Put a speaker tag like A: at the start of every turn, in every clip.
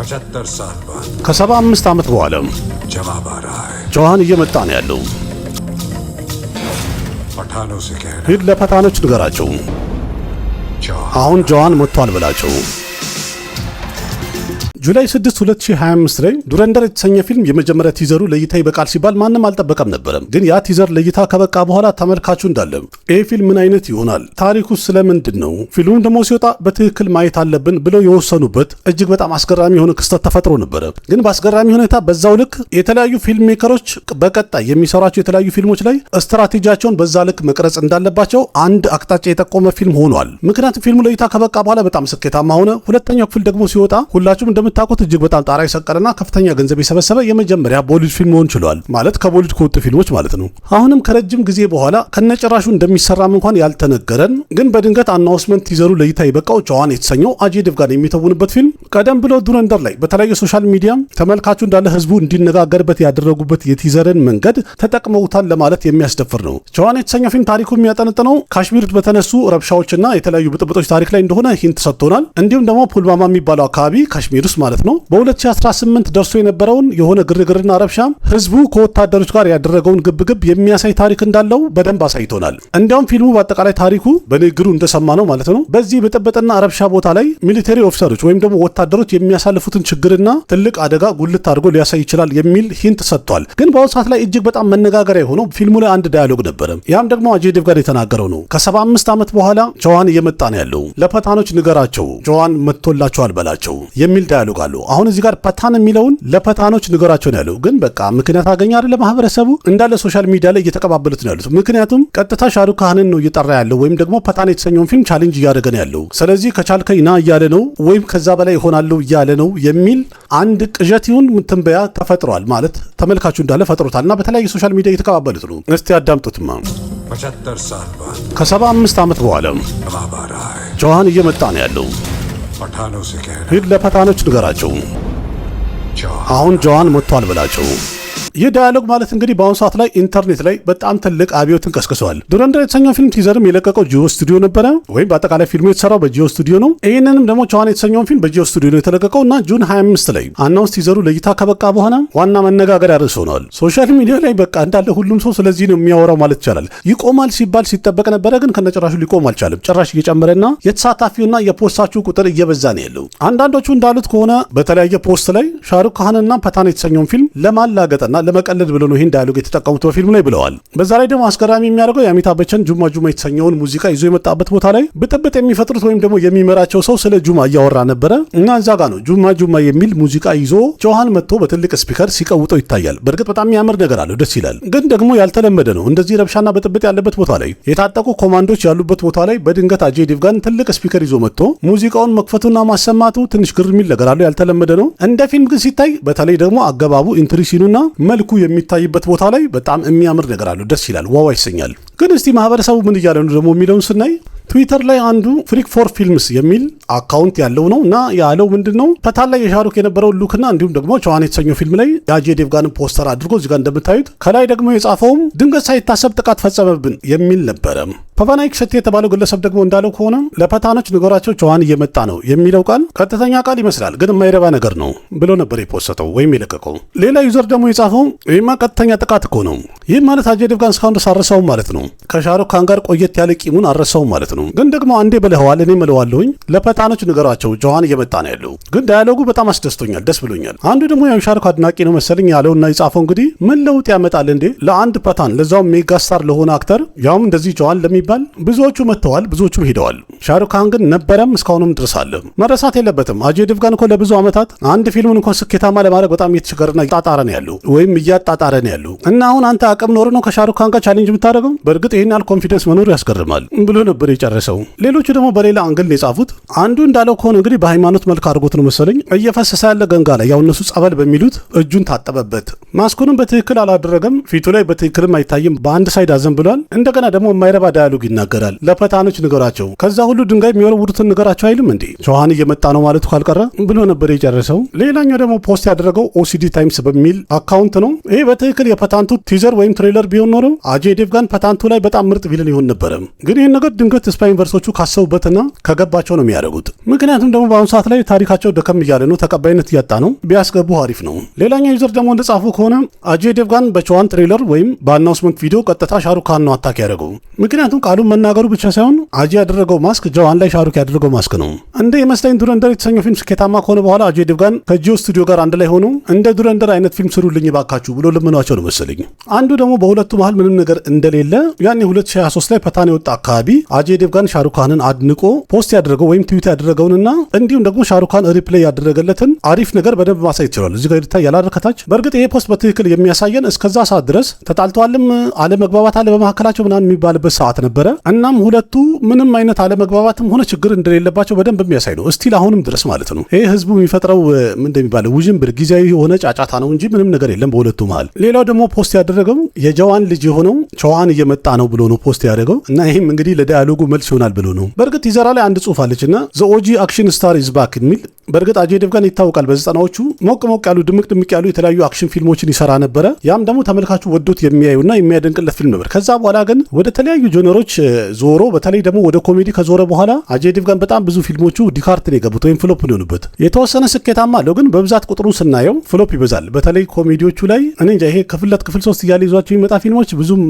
A: 75 साल बाद
B: ከ75 ዓመት በኋላ
A: जवाब आ रहा है।
B: ጆዋን እየመጣ ነው ያለው።
A: पठानों से कहना
B: ሂድ ለፐታኖች ንገራቸው
A: जवान
B: አሁን ጆዋን መጥቷል በላቸው። ጁላይ 6 2025 ላይ ዱረንደር የተሰኘ ፊልም የመጀመሪያ ቲዘሩ ለእይታ ይበቃል ሲባል ማንም አልጠበቀም ነበር። ግን ያ ቲዘር ለእይታ ከበቃ በኋላ ተመልካቹ እንዳለ ይህ ፊልም ምን አይነት ይሆናል፣ ታሪኩ ስለምንድን ነው፣ ፊልሙም ደግሞ ሲወጣ በትክክል ማየት አለብን ብለው የወሰኑበት እጅግ በጣም አስገራሚ የሆነ ክስተት ተፈጥሮ ነበረ። ግን በአስገራሚ ሁኔታ በዛው ልክ የተለያዩ ፊልም ሜከሮች በቀጣይ የሚሰሯቸው የተለያዩ ፊልሞች ላይ ስትራቴጂያቸውን በዛ ልክ መቅረጽ እንዳለባቸው አንድ አቅጣጫ የጠቆመ ፊልም ሆኗል። ምክንያቱም ፊልሙ ለእይታ ከበቃ በኋላ በጣም ስኬታማ ሆነ። ሁለተኛው ክፍል ደግሞ ሲወጣ ሁላችሁም እንደምታውቁት እጅግ በጣም ጣራ የሰቀለና ከፍተኛ ገንዘብ የሰበሰበ የመጀመሪያ ቦሊውድ ፊልም መሆን ችሏል። ማለት ከቦሊውድ ከወጡ ፊልሞች ማለት ነው። አሁንም ከረጅም ጊዜ በኋላ ከነጭራሹ እንደሚሰራም እንኳን ያልተነገረን ግን በድንገት አናውንስመንት ቲዘሩ ለእይታ የበቃው ጆዋን የተሰኘው አጄይ ዴቭጋን የሚተውንበት ፊልም ቀደም ብሎ ዱረንደር ላይ በተለያዩ ሶሻል ሚዲያ ተመልካቹ እንዳለ ህዝቡ እንዲነጋገርበት ያደረጉበት የቲዘርን መንገድ ተጠቅመውታል ለማለት የሚያስደፍር ነው። ጆዋን የተሰኘው ፊልም ታሪኩ የሚያጠነጥነው ካሽሚር በተነሱ ረብሻዎችና የተለያዩ ብጥብጦች ታሪክ ላይ እንደሆነ ሂንት ሰጥቶናል። እንዲሁም ደግሞ ፑልማማ የሚባለው አካባቢ ካሽሚር ውስጥ ማለት ነው በ2018 ደርሶ የነበረውን የሆነ ግርግርና ረብሻ ህዝቡ ከወታደሮች ጋር ያደረገውን ግብግብ የሚያሳይ ታሪክ እንዳለው በደንብ አሳይቶናል። እንዲያውም ፊልሙ በአጠቃላይ ታሪኩ በንግግሩ እንደሰማ ነው ማለት ነው በዚህ ብጥብጥና ረብሻ ቦታ ላይ ሚሊተሪ ኦፊሰሮች ወይም ደግሞ ወታደሮች የሚያሳልፉትን ችግርና ትልቅ አደጋ ጉልት አድርጎ ሊያሳይ ይችላል የሚል ሂንት ሰጥቷል። ግን በአሁኑ ሰዓት ላይ እጅግ በጣም መነጋገሪያ የሆነው ፊልሙ ላይ አንድ ዳያሎግ ነበረ። ያም ደግሞ አጄይ ዴቭጋን የተናገረው ነው። ከ75 ዓመት በኋላ ጆዋን እየመጣ ነው ያለው፣ ለፐታኖች ንገራቸው ጆዋን መጥቶላቸዋል በላቸው የሚል ዳያሎግ አለው። አሁን እዚህ ጋር ፐታን የሚለውን ለፐታኖች ንገራቸው ነው ያለው። ግን በቃ ምክንያት አገኘ አይደል? ማህበረሰቡ እንዳለ ሶሻል ሚዲያ ላይ እየተቀባበሉት ነው ያሉት። ምክንያቱም ቀጥታ ሻሩክ ካህንን ነው እየጠራ ያለው ወይም ደግሞ ፐታን የተሰኘውን ፊልም ቻሌንጅ እያደረገ ነው ያለው። ስለዚህ ከቻልከኝ ና እያለ ነው ወይም ከዛ በላይ ይሆናለው እያለ ነው የሚል አንድ ቅዠት ይሁን ትንበያ ተፈጥሯል ማለት ተመልካቹ እንዳለ ፈጥሮታል እና በተለያዩ ሶሻል ሚዲያ እየተቀባበሉት ነው። እስቲ አዳምጡትማ።
A: 75 साल बाद
B: ከ75 ዓመት በኋላ
A: जवाब आ रहा है।
B: ጆዋን እየመጣ ነው ያለው።
A: पठानों से कहना
B: ሂድ ለፐታኖች ንገራቸው
A: जवान
B: አሁን ጆዋን መጥቷል በላቸው። ይህ ዳያሎግ ማለት እንግዲህ በአሁኑ ሰዓት ላይ ኢንተርኔት ላይ በጣም ትልቅ አብዮትን ቀስቅሰዋል። ዱረንደር የተሰኘው ፊልም ቲዘርም የለቀቀው ጂኦ ስቱዲዮ ነበረ፣ ወይም በአጠቃላይ ፊልሙ የተሰራው በጂኦ ስቱዲዮ ነው። ይህንንም ደግሞ ጆዋን የተሰኘውን ፊልም በጂኦ ስቱዲዮ ነው የተለቀቀው እና ጁን 25 ላይ አናውንስ ቲዘሩ ለእይታ ከበቃ በኋላ ዋና መነጋገሪያ ርዕስ ሆነዋል። ሶሻል ሚዲያ ላይ በቃ እንዳለ ሁሉም ሰው ስለዚህ ነው የሚያወራው ማለት ይቻላል። ይቆማል ሲባል ሲጠበቅ ነበረ፣ ግን ከነጭራሹ ሊቆም አልቻለም። ጭራሽ እየጨመረና የተሳታፊውና የፖስታችሁ ቁጥር እየበዛ ነው ያለው። አንዳንዶቹ እንዳሉት ከሆነ በተለያየ ፖስት ላይ ሻሩክ ካህንና ፐታን የተሰኘውን ፊልም ለማላገጥና ለመቀለድ ብሎ ነው ይህን ዳያሎግ የተጠቀሙት በፊልሙ ላይ ብለዋል። በዛ ላይ ደግሞ አስገራሚ የሚያደርገው የአሚታብ በቸን ጁማ ጁማ የተሰኘውን ሙዚቃ ይዞ የመጣበት ቦታ ላይ ብጥብጥ የሚፈጥሩት ወይም ደግሞ የሚመራቸው ሰው ስለ ጁማ እያወራ ነበረ እና እዛ ጋ ነው ጁማ ጁማ የሚል ሙዚቃ ይዞ ጆዋን መጥቶ በትልቅ ስፒከር ሲቀውጠው ይታያል። በእርግጥ በጣም የሚያምር ነገር አለው፣ ደስ ይላል። ግን ደግሞ ያልተለመደ ነው። እንደዚህ ረብሻና ብጥብጥ ያለበት ቦታ ላይ የታጠቁ ኮማንዶች ያሉበት ቦታ ላይ በድንገት አጄይ ዴቭጋን ትልቅ ስፒከር ይዞ መጥቶ ሙዚቃውን መክፈቱና ማሰማቱ ትንሽ ግር የሚል ነገር አለው፣ ያልተለመደ ነው። እንደ ፊልም ግን ሲታይ በተለይ ደግሞ አገባቡ ኢንትሪሲኑና መልኩ የሚታይበት ቦታ ላይ በጣም የሚያምር ነገር አለው፣ ደስ ይላል፣ ዋዋ ይሰኛል። ግን እስቲ ማህበረሰቡ ምን እያለ ነው ደግሞ የሚለውን ስናይ ትዊተር ላይ አንዱ ፍሪክ ፎር ፊልምስ የሚል አካውንት ያለው ነው እና ያለው ምንድነው ፐታን ላይ የሻሩክ የነበረው ሉክና እንዲሁም ደግሞ ጆዋን የተሰኘው ፊልም ላይ የአጄይ ዴቭጋንን ፖስተር አድርጎ እዚህ ጋር እንደምታዩት ከላይ ደግሞ የጻፈውም ድንገት ሳይታሰብ ጥቃት ፈጸመብን የሚል ነበረ። ፓቫናይክ ሸቴ የተባለው ግለሰብ ደግሞ እንዳለው ከሆነ ለፐታኖች ንገራቸው ጆዋን እየመጣ ነው የሚለው ቃል ቀጥተኛ ቃል ይመስላል፣ ግን የማይረባ ነገር ነው ብሎ ነበር የፖስተው ወይም የለቀቀው። ሌላ ዩዘር ደግሞ የጻፈው ይህማ ቀጥተኛ ጥቃት እኮ ነው፣ ይህ ማለት አጄይ ዴቭጋን እስካሁን ድረስ አረሳውም ማለት ነው፣ ከሻሩክ ካን ጋር ቆየት ያለ ቂሙን አረሳውም ማለት ነው። ግን ደግሞ አንዴ ብለኸዋል እኔ እለዋለሁኝ፣ ለፐታኖች ንገራቸው ጆዋን እየመጣ ነው ያለው። ግን ዳያሎጉ በጣም አስደስቶኛል፣ ደስ ብሎኛል። አንዱ ደግሞ ያው ሻሩክ አድናቂ ነው መሰለኝ ያለውና የጻፈው እንግዲህ ምን ለውጥ ያመጣል እንዴ ለአንድ ፐታን ለዛውም ሜጋ ስታር ለሆነ አክተር ያውም እንደዚህ ጆዋን ለሚባል ብዙዎቹ መጥተዋል፣ ብዙዎቹም ሄደዋል። ሻሩክ ካን ግን ነበረም እስካሁንም ድረስ አለ። መረሳት የለበትም አጄይ ዴቭጋን እኮ ለብዙ ዓመታት አንድ ፊልሙን እንኳን ስኬታማ ለማድረግ በጣም እየተቸገረና እያጣጣረ ነው ያለው ወይም እያጣጣረ ነው ያለው እና አሁን አንተ አቅም ኖር ነው ከሻሩክ ካን ጋር ቻሌንጅ የምታደርገው? በእርግጥ ይህን ያህል ኮንፊደንስ መኖሩ ያስገርማል ብሎ ነበር የጨረሰው። ሌሎቹ ደግሞ በሌላ አንግል የጻፉት አንዱ እንዳለው ከሆነ እንግዲህ በሃይማኖት መልክ አድርጎት ነው መሰለኝ እየፈሰሰ ያለ ገንጋ ላይ ያው እነሱ ጸበል በሚሉት እጁን ታጠበበት። ማስኩንም በትክክል አላደረገም፣ ፊቱ ላይ በትክክልም አይታይም፣ በአንድ ሳይድ አዘን ብሏል። እንደገና ደግሞ የማይረባ ዳያሎግ ይናገራል። ለፐታኖች ንገራቸው፣ ከዛ ሁሉ ድንጋይ የሚወረውሩትን ንገራቸው አይልም እንዴ ጆዋን እየመጣ ነው ማለቱ ካልቀረ ብሎ ነበር የጨረሰው። ሌላኛው ደግሞ ፖስት ያደረገው ኦሲዲ ታይምስ በሚል አካውንት ነው። ይሄ በትክክል የፐታንቱ ቲዘር ወይም ትሬለር ቢሆን ኖሮ አጄይ ዴቭጋን ፐታንቱ ላይ በጣም ምርጥ ቪልን ይሆን ነበረ። ግን ይህን ነገር ድንገት ስፓይ ዩኒቨርሶቹ ካሰቡበትና ከገባቸው ነው የሚያደርጉት። ያደረጉት። ምክንያቱም ደግሞ በአሁኑ ሰዓት ላይ ታሪካቸው ደከም እያለ ነው፣ ተቀባይነት እያጣ ነው። ቢያስገቡ አሪፍ ነው። ሌላኛው ዩዘር ደግሞ እንደጻፉ ከሆነ አጀይ ዴቭጋን በቸዋን ትሬለር ወይም በአናውንስመንት ቪዲዮ ቀጥታ ሻሩክ ካን ነው አታክ ያደረገው። ምክንያቱም ቃሉን መናገሩ ብቻ ሳይሆን አጀይ ያደረገው ማስክ ጀዋን ላይ ሻሩክ ያደረገው ማስክ ነው። እንደ የመስለኝ ዱረንደር የተሰኘው ፊልም ስኬታማ ከሆነ በኋላ አጀይ ዴቭጋን ከጂኦ ስቱዲዮ ጋር አንድ ላይ ሆኖ እንደ ዱረንደር አይነት ፊልም ስሩልኝ ባካችሁ ብሎ ለምኗቸው ነው መሰለኝ። አንዱ ደግሞ በሁለቱ መሃል ምንም ነገር እንደሌለ ያኔ 2023 ላይ ፐታን የወጣ አካባቢ አጀይ ዴቭጋን ሻሩክ ካንን አድንቆ ፖስት ያደረገው ወይም ትዊት ያደረገውንና እንዲሁም ደግሞ ሻሩክ ካን ሪፕሌይ ያደረገለትን አሪፍ ነገር በደንብ ማሳየት ይችላል። እዚህ ጋር ይታይ ያላረከታች። በእርግጥ ይሄ ፖስት በትክክል የሚያሳየን እስከዛ ሰዓት ድረስ ተጣልተዋልም አለመግባባት አለ በመካከላቸው ምናምን የሚባልበት ሰዓት ነበረ። እናም ሁለቱ ምንም አይነት አለመግባባትም ሆነ ችግር እንደሌለባቸው በደንብ የሚያሳይ ነው። እስቲል አሁንም ድረስ ማለት ነው። ይሄ ህዝቡ የሚፈጥረው ምን እንደሚባለው ውዥንብር ጊዜያዊ የሆነ ጫጫታ ነው እንጂ ምንም ነገር የለም በሁለቱ መሃል። ሌላው ደግሞ ፖስት ያደረገው የጀዋን ልጅ የሆነው ቸዋን እየመጣ ነው ብሎ ነው ፖስት ያደረገው እና ይህም እንግዲህ ለዳያሎጉ መልስ ይሆናል ብሎ ነው። በእርግጥ ይዘራ ላይ አንድ ጽሁፍ አለችና ዘ ኦጂ አክሽን ስታር ኢዝ ባክ የሚል በእርግጥ አጀይ ዴቭጋን ይታወቃል በዘጠናዎቹ ሞቅ ያሉ ድምቅ ያሉ የተለያዩ አክሽን ፊልሞችን ይሰራ ነበረ። ያም ደግሞ ተመልካቹ ወዶት የሚያዩና የሚያደንቅለት ፊልም ነበር። ከዛ በኋላ ግን ወደ ተለያዩ ጆነሮች ዞሮ በተለይ ደግሞ ወደ ኮሜዲ ከዞረ በኋላ አጀይ ዴቭጋን በጣም ብዙ ፊልሞቹ ዲካርትን የገቡት ወይም ፍሎፕ ሊሆኑበት የተወሰነ ስኬታማ አለው፣ ግን በብዛት ቁጥሩን ስናየው ፍሎፕ ይበዛል። በተለይ ኮሜዲዎቹ ላይ እኔ እንጃ ይሄ ክፍል 2 ክፍል 3 እያለ ይዟቸው የሚመጣ ፊልሞች ብዙም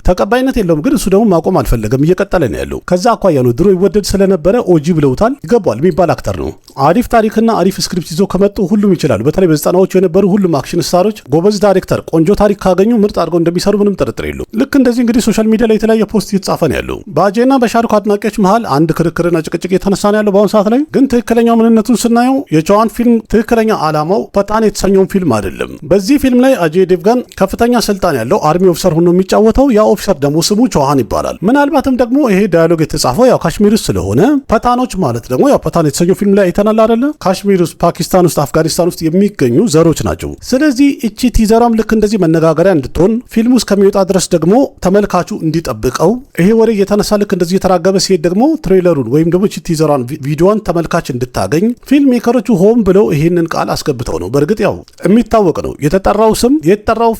B: ተቀባይነት የለውም። ግን እሱ ደግሞ ማቆም አልፈለገም፣ እየቀጠለ ነው ያለው። ከዛ አኳያ ነው ድሮ ይወደድ ስለነበረ ኦጂ ብለውታል። ይገባዋል የሚባል አክተር ነው። አሪፍ ታሪክና አሪፍ ስክሪፕት ይዞ ከመጡ ሁሉም ይችላሉ። በተለይ በዘጠናዎቹ የነበሩ ሁሉም አክሽን ስታሮች ጎበዝ ዳይሬክተር ቆንጆ ታሪክ ካገኙ ምርጥ አድርገው እንደሚሰሩ ምንም ጥርጥር የለው። ልክ እንደዚህ እንግዲህ ሶሻል ሚዲያ ላይ የተለያየ ፖስት እየተጻፈ ነው ያለው። በአጀይና በሻሩክ አድናቂዎች መሃል አንድ ክርክርና ጭቅጭቅ የተነሳ ነው ያለው በአሁኑ ሰዓት ላይ። ግን ትክክለኛው ምንነቱን ስናየው የቸዋን ፊልም ትክክለኛ ዓላማው ፐታን የተሰኘውን ፊልም አይደለም። በዚህ ፊልም ላይ አጀይ ዴቭጋን ከፍተኛ ስልጣን ያለው አርሚ ኦፊሰር ሆኖ የሚጫወተው ያ ኦፊሰር ደግሞ ስሙ ቸዋን ይባላል። ምናልባትም ደግሞ ይሄ ዳያሎግ የተጻፈው ያው ካሽሚር ውስጥ ስለሆነ ፐታኖች ማለት ደግሞ ያው ፐታን የተሰኘው ፊልም ላይ አይተናል አይደለ? ካሽሚር ውስጥ፣ ፓኪስታን ውስጥ፣ አፍጋኒስታን ውስጥ የሚገኙ ዘሮች ናቸው። ስለዚህ እቺ ቲዘሯም ልክ እንደዚህ መነጋገሪያ እንድትሆን ፊልሙ እስከሚወጣ ድረስ ደግሞ ተመልካቹ እንዲጠብቀው ይሄ ወሬ የተነሳ ልክ እንደዚህ የተራገበ ሲሄድ ደግሞ ትሬለሩን ወይም ደግሞ እቺ ቲዘሯን ቪዲዮን ተመልካች እንድታገኝ ፊልም ሜከሮቹ ሆም ብለው ይሄንን ቃል አስገብተው ነው። በእርግጥ ያው የሚታወቅ ነው የተጠራው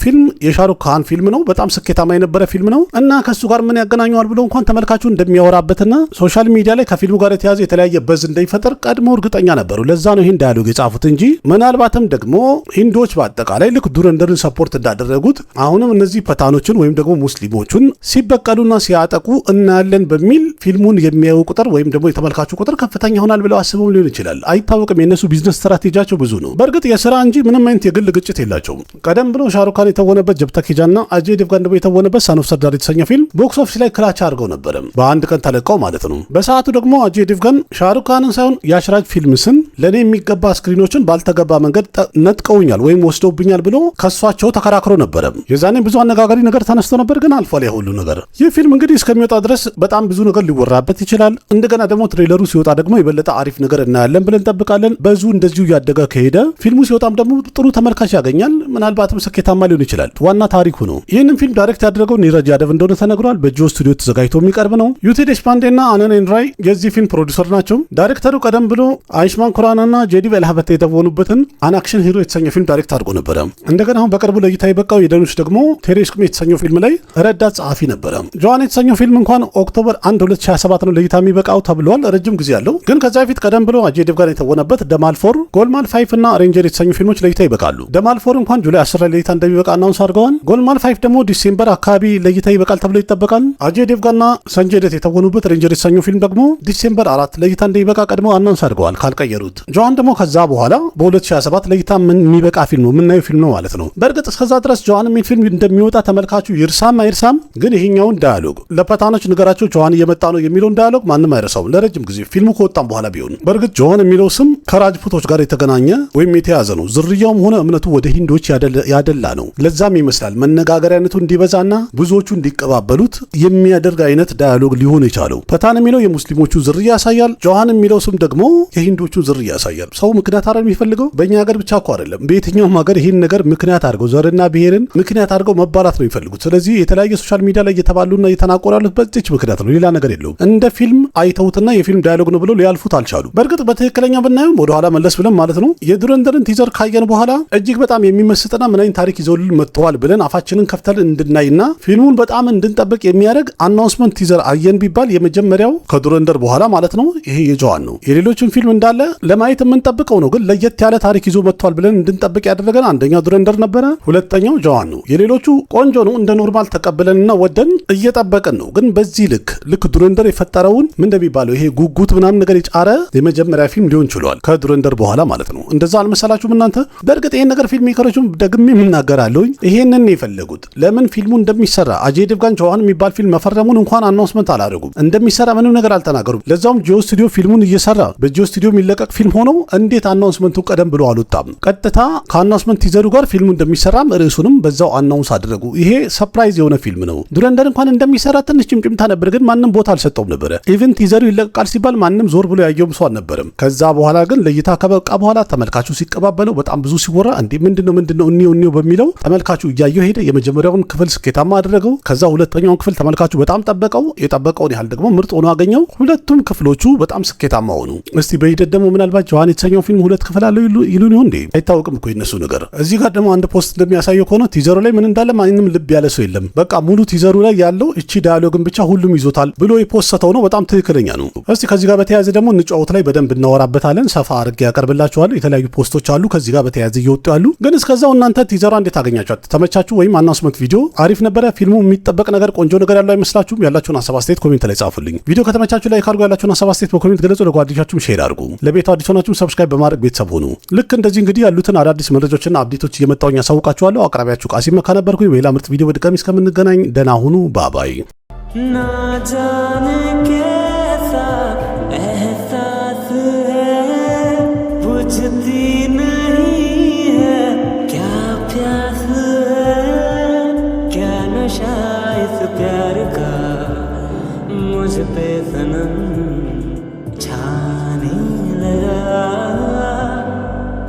B: ፊልም የሻሩክ ካን ፊልም ነው። በጣም ስኬታማ የነበረ ፊልም ነው እና ከሱ ጋር ምን ያገናኘዋል ብሎ እንኳን ተመልካቹ እንደሚያወራበትና ሶሻል ሚዲያ ላይ ከፊልሙ ጋር የተያዘ የተለያየ በዝ እንደሚፈጠር ቀድሞ እርግጠኛ ነበሩ። ለዛ ነው ይህን ዳያሎግ የጻፉት እንጂ ምናልባትም ደግሞ ሂንዶች በአጠቃላይ ልክ ዱረንደርን ሰፖርት እንዳደረጉት አሁንም እነዚህ ፐታኖችን ወይም ደግሞ ሙስሊሞቹን ሲበቀሉና ሲያጠቁ እናያለን በሚል ፊልሙን የሚያዩ ቁጥር ወይም ደግሞ የተመልካቹ ቁጥር ከፍተኛ ይሆናል ብለው አስበው ሊሆን ይችላል። አይታወቅም። የእነሱ ቢዝነስ ስትራቴጂያቸው ብዙ ነው። በእርግጥ የስራ እንጂ ምንም አይነት የግል ግጭት የላቸውም። ቀደም ብሎ ሻሩክ ካን የተወነበት ጀብታ ኬጃና አጀይ ዴቭጋን ደግሞ የተወነበት ሳን ኦፍ ሰርዳር የተሰኘ ፊልም ቦክስ ኦፊስ ላይ ክላች አድርገው ነበረ። በአንድ ቀን ተለቀው ማለት ነው። በሰዓቱ ደግሞ አጀይ ዴቭጋን ሻሩክ ካንን ሳይሆን የአሽራጅ ፊልምስን ለእኔ የሚገባ ስክሪኖችን ባልተገባ መንገድ ነጥቀውኛል ወይም ወስደውብኛል ብሎ ከሷቸው ተከራክሮ ነበረ። የዛኔ ብዙ አነጋጋሪ ነገር ተነስቶ ነበር፣ ግን አልፏል ያ ሁሉ ነገር። ይህ ፊልም እንግዲህ እስከሚወጣ ድረስ በጣም ብዙ ነገር ሊወራበት ይችላል። እንደገና ደግሞ ትሬለሩ ሲወጣ ደግሞ የበለጠ አሪፍ ነገር እናያለን ብለን እንጠብቃለን። በዙ እንደዚሁ እያደገ ከሄደ ፊልሙ ሲወጣም ደግሞ ጥሩ ተመልካች ያገኛል። ምናልባትም ስኬታማ ሊሆን ይችላል። ዋና ታሪኩ ነው። ይህንን ፊልም ዳይሬክት ያደረገው ኒረጅ ያደቭ እንደሆነ ተነግሯል። በጂኦ ስቱዲዮ ተዘጋጅቶ የሚቀርብ ነው። ዩቲ ዴሽፓንዴና አነን ራይ የዚህ ፊልም ፕሮዲውሰር ናቸው። ዳይሬክተሩ ቀደም ብሎ አይሽማን ኩራናና ጄዲ ቬልሃበት የተወኑበትን አን አክሽን ሂሮ የተሰኘ ፊልም ዳይሬክት አድርጎ ነበረ። እንደገና አሁን በቅርቡ ለእይታ የበቃው የደኑች ደግሞ ቴሬስክም የተሰኘው ፊልም ላይ ረዳት ጸሐፊ ነበረ። ጆዋን የተሰኘው ፊልም እንኳን ኦክቶበር 1 2027 ነው ለእይታ የሚበቃው ተብሏል። ረጅም ጊዜ አለው። ግን ከዛ በፊት ቀደም ብሎ አጀይ ዴቭጋን የተወነበት ደማልፎር፣ ጎልማል 5 እና ሬንጀር የተሰኙ ፊልሞች ለእይታ ይበቃሉ። ደማልፎር እንኳን ጁላይ 10 ላይ ለእይታ እንደሚበቃ አናውንስ አድርገዋል። ጎልማል 5 ደግሞ ዲሴምበር አካባቢ ለእይታ ይበቃል ተብሎ ይጠበቃል። አጀይ ዴቭጋንና ሰንጀይ ደት የተወኑበት ሬንጀር የተሰኘው ፊልም ደግሞ ዲሴምበር 4 ለእይታ እንደሚበቃ ቀድሞ አናውንስ አድርገዋል ካልቀየሩት። ጆዋን ደግሞ ከዛ በኋላ በ2027 ለእይታ የሚበቃ ፊልም ነው የምናየው ፊልም ነው ማለት ነው። በእርግጥ እስከዛ ድረስ ጆዋን የሚል ፊልም እንደሚወጣ ተመልካቹ ይርሳም አይርሳም፣ ግን ይሄኛውን ዳያሎግ ለፐታኖች ንገራቸው ጆዋን እየመጣ ነው የሚለውን ዳያሎግ ማንም አይረሳውም ለረጅም ጊዜ ፊልሙ ከወጣም በኋላ ቢሆን። በእርግጥ ጆዋን የሚለው ስም ከራጅፑቶች ጋር የተገናኘ ወይም የተያዘ ነው። ዝርያውም ሆነ እምነቱ ወደ ሂንዶች ያደላ ነው። ለዛም ይመስላል መነጋገሪያነቱ እንዲበዛና ብዙዎቹ እንዲቀባበሉት የሚያደርግ አይነት ዳያሎግ ሊሆን የቻለው። ፐታን የሚለው የሙስሊሞቹ ዝርያ ያሳያል። ጆዋን የሚለው ስም ደግሞ የሂንዶቹ ዝርያ ያሳያል። ሰው ምክንያት አይደል የሚፈልገው? በእኛ ሀገር ብቻ እኮ አይደለም፣ በየትኛውም ሀገር ይህን ነገር ምክንያት አድርገው ዘርና ብሔርን ምክንያት አድርገው መባላት ነው የሚፈልጉት። ስለዚህ የተለያየ ሶሻል ሚዲያ ላይ እየተባሉና እየተናቆሩ ያሉት በዚች ምክንያት ነው፣ ሌላ ነገር የለውም። እንደ ፊልም አይተውትና የፊልም ዳያሎግ ነው ብለው ሊያልፉት አልቻሉ። በእርግጥ በትክክለኛ ብናየው ወደኋላ መለስ ብለን ማለት ነው የዱረንደርን ቲዘር ካየን በኋላ እጅግ በጣም የሚመስጥና ምን አይነት ታሪክ ይዘውልን መጥተዋል ብለን አፋችንን ከፍተን እንድናይና ፊልሙን በጣም እንድንጠብቅ የሚያደርግ አናውንስመንት ቲዘር አየን ቢባል የመጀመሪያው ከዱረንደር በኋላ ማለት ነው ይሄ የጆዋን ነው። የሌሎችን ፊልም እንዳለ ለማየት የምንጠብቀው ነው፣ ግን ለየት ያለ ታሪክ ይዞ መጥቷል ብለን እንድንጠብቅ ያደረገን አንደኛው ዱረንደር ነበረ፣ ሁለተኛው ጆዋን ነው። የሌሎቹ ቆንጆ ነው፣ እንደ ኖርማል ተቀብለንና ወደን እየጠበቅን ነው። ግን በዚህ ልክ ዱረንደር የፈጠረውን ምን እንደሚባለው ይሄ ጉጉት ምናምን ነገር የጫረ የመጀመሪያ ፊልም ሊሆን ችሏል፣ ከዱረንደር በኋላ ማለት ነው። እንደዛ አልመሰላችሁም እናንተ? በእርግጥ ይሄን ነገር ፊልም ሜከሮቹም ደግሜ የምናገራለሁኝ ይሄንን የፈለጉት ለምን ፊልሙ እንደሚሰራ አጀይ ዴቭጋን ጆዋን የሚባል ፊልም መፈረሙን እንኳን አናውንስመንት አላደረጉም። እንደሚሰራ ምንም ነገር አልተናገሩም። ለዛውም ጂኦ ስቱዲዮ ፊልሙን እየሰራ በጂኦ ስቱዲዮ የሚለቀቅ ፊልም ሆኖ እንዴት አናውንስመንቱ ቀደም ብሎ አልወጣም? ቀጥታ ከአናውንስመንት ቲዘሩ ጋር ፊልሙ እንደሚሰራም ርዕሱንም በዛው አናውንስ አደረጉ። ይሄ ሰርፕራይዝ የሆነ ፊልም ነው። ዱረንደር እንኳን እንደሚሰራ ትንሽ ጭምጭምታ ነበር፣ ግን ማንም ቦታ አልሰጠውም ነበረ። ኢቭን ቲዘሩ ይለቀቃል ሲባል ማንም ዞር ብሎ ያየውም ሰው አልነበረም። ከዛ በኋላ ግን ለእይታ ከበቃ በኋላ ተመልካቹ ሲቀባበለው በጣም ብዙ ሲወራ እንዴ ምንድነው እኒው በሚለው ተመልካቹ እያየው ሄደ። የመጀመሪያውን ክፍል ስኬታማ አደረገው። ከዛ ሁለተኛውን ክፍል ተመልካቹ በጣም ጠበቀው። የጠበቀውን ያህል ደግሞ ምርጥ ሆኖ አገኘው። ሁለቱም ክፍሎቹ በጣም ስኬታማ ሆኑ። እስቲ በሂደት ደግሞ ምናልባት ጆዋን የተሰኘው ፊልም 2 ክፍል አለው ይሉን ይሆን እንዴ? አይታወቅም እኮ የነሱ ነገር። እዚህ ጋር ደግሞ አንድ ፖስት እንደሚያሳየው ከሆነ ቲዘሩ ላይ ምን እንዳለ ማንንም ልብ ያለ ሰው የለም። በቃ ሙሉ ቲዘሩ ላይ ያለው እቺ ዳያሎግን ብቻ ሁሉም ይዞታል ብሎ የፖስተው ነው። በጣም ትክክለኛ ነው። እስቲ ከዚህ ጋር በተያያዘ ደግሞ እንጫወት ላይ በደንብ እናወራበታለን። ሰፋ አድርጌ ያቀርብላችኋለሁ። የተለያዩ ፖስቶች አሉ ከዚህ ጋር በተያያዘ እየወጡ ያሉ። ግን እስከዛው እናንተ ቲዘሯ እንዴት አገኛችኋት? ተመቻችሁ ወይም አናውንስመንት ቪዲዮ አሪፍ ነበረ? ፊልሙ የሚጠበቅ ነገር ቆንጆ ነገር ያለው አይመስላችሁም? ያላችሁን ሀሳብ አስተያየት ኮሜንት ላይ ጻፉልኝ። ቪዲዮ ከተመቻችሁ ላይክ አድርጉ። ያላችሁን ሀሳብ አስተያየት በኮሜንት ገለጹ። ለጓደኞቻችሁም ሼር አድርጉ። ለቤቱ አዲስ ሆናችሁም ሰብስክራይብ በማድረግ ቤተሰብ ሁኑ። ልክ እንደዚህ እንግዲህ ያሉትን አዳዲስ መረጃዎችና አፕዴቶች እየመጣሁኝ ያሳውቃችኋለሁ። አቅራቢያችሁ ቃሲም መካ ነበርኩኝ። በሌላ ምርጥ ቪዲዮ በድጋሚ እስከምንገናኝ ደህና ሁኑ። ባባይ
C: ना जाने कैसा एहसास है बुझती नहीं है क्या प्यास है क्या नशा इस प्यार का मुझ पे सनम छाने लगा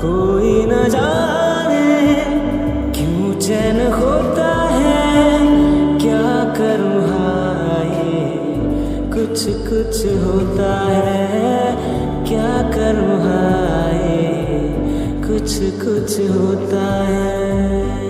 C: कोई न जाने क्यों चैन होता है क्या करूँ कुछ होता है क्या करूँ हाय कुछ होता है।